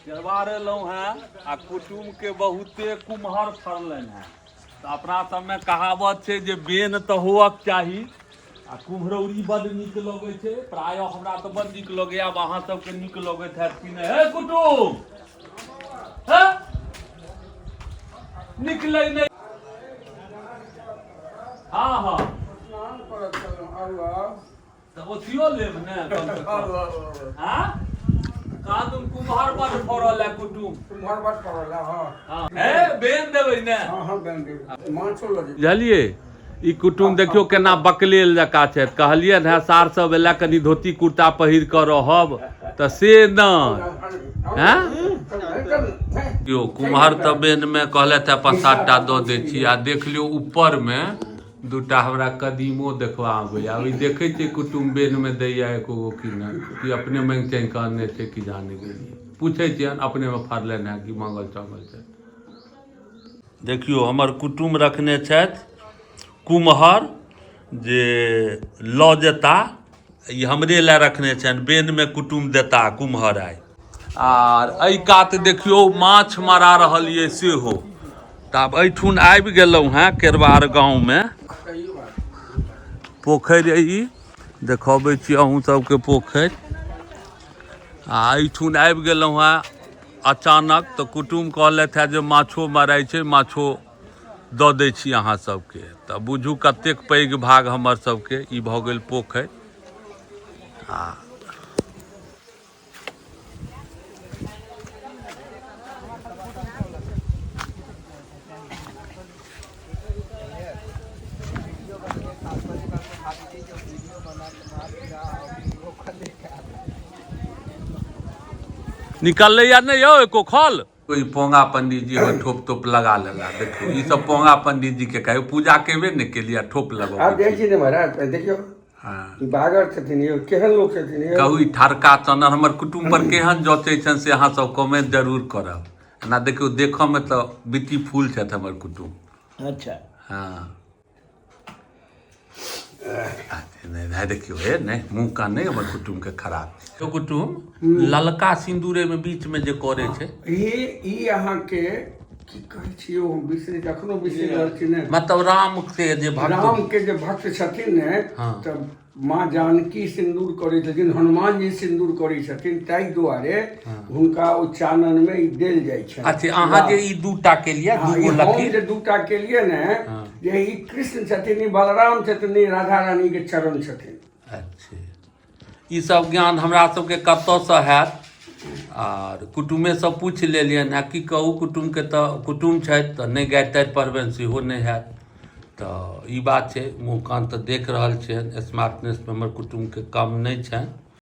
केरबार एलहुँ हैं आ कुटुम के बहुते कुम्हर फड़लनि हैं। तो अपना सबमे कहावत छै जे बेन तऽ होअक चाही आ कुम्हरौरी बड नीक लगै छै। प्रायः हमरा तऽ बड नीक लगैया, आब अहाँ सबके नीक लगैत हैत कि नहि। हे कुटुम हे निकलै नहि। हाँ हाँ तऽ ओथियो लेब ने कम से कम। हाँ कहाँ तुम कुम्हर बड फड़ल है कुटुम। कुम्हर बड फड़ल है। हाँ हे बेन देबै ने। हाँ बेन देबै। माछो लऽ जेबै। बुझलियै ई कुटुम देखियो केना बकलेल जकाँ छथि। कहलियनि हैं सार सब एला कनि धोती कुर्ता पहिर कऽ रहब तऽ से नहि। हैं यौ कुम्हर तऽ बेनमे कहलथि हैं 5-7 टा दऽ दै छी आ देख लियौ ऊपरमे दूटा हमरा कदीमो देखबा आबैया। अभी देखै छियै कुटुम बेनमे दैया एको गो कि नहि, कि अपने माँगि चाँगि कऽ अनने छै कि जाने गेलियै। पूछै छियनि अपनेमे फड़लनि हैं कि माँगल चाँगल छै। देखियौ हमर कुटुम रखने छथि कुम्हर जे लऽ जेता। ई हमरे लए रखने छनि, बेनमे कुटुम देता कुम्हर आइ। आर एहि कात देखियौ माछ मारा रहल ये सेहो। तऽ आब एहिठुन आबि गेलहुँ हैं केरबार गाँवमे। पोखरि ई देखबै छी अहूँ सबके पोखरि। आ एहिठुन आबि गेलहुँ हैं अचानक। तऽ कुटुम कहलथि हैं जे माछो मारै छै, माछो दऽ दै छी अहाँ सबके। तऽ बुझू कतेक पैघ भाग हमर सबके ई भऽ गेल पोखरि। आ निकललै या नहीं यौ एको खल। कोई पोंगा पंडित जी हो ठोप तोप लगा लेला। देखियो ई सब पोंगा पंडित जी के कहियो पूजा केबे ने केलिया ठोप लगो। आप देख छी ने महाराज देखियो। हाँ ई बागर छथिन यो केहन लोग छथिन यो। कहू ई ठरका चनर हमर कुटुम पर केहन जचै छनि से अहाँ सब कमेंट जरूर करब। एना देखियो देखऽमे तऽ बिट्टी फूल छथि हमर कुटुम। अच्छा हाँ नहीं देखियो हे नहीं मुँह कान नहीं हमर कुटुम के खराब। तो कुटुम ललका सिंदूरे में बीच में जे करे छै ई अहाँ के की कहै छी ओ बिसरि कखनो बिसरि रहल छी ने। मतलब राम के जे भक्त, राम के जे भक्त छथिन ने हाँ। तऽ माँ जानकी सिंदूर करै छथिन, हनुमान जी सिंदूर करै छथिन, ताहि दुआरे हुनका ओ चानन में ई देल जाइ छै। अच्छा अहाँ जे ई दूटा के लिए दूगो हम लकीर जे दूटा के लिए ने जे ई कृष्ण छथिन, ई बलराम छथिन, ई राधा रानी के चरण छथिन। अच्छा ई सब ज्ञान हमरा सबके कतऽसँ हैत। आर कुटुमे सब पूछि लेलियनि हैं कि कहू कुटुम के तऽ कुटुम छथि तऽ नहि गारि तारि पढ़बनि सेहो नहि हैत। तऽ ई बात छै, मुँह कान तऽ देख रहल छियनि, स्मार्टनेस में हमर कुटुम के कम नहि छनि।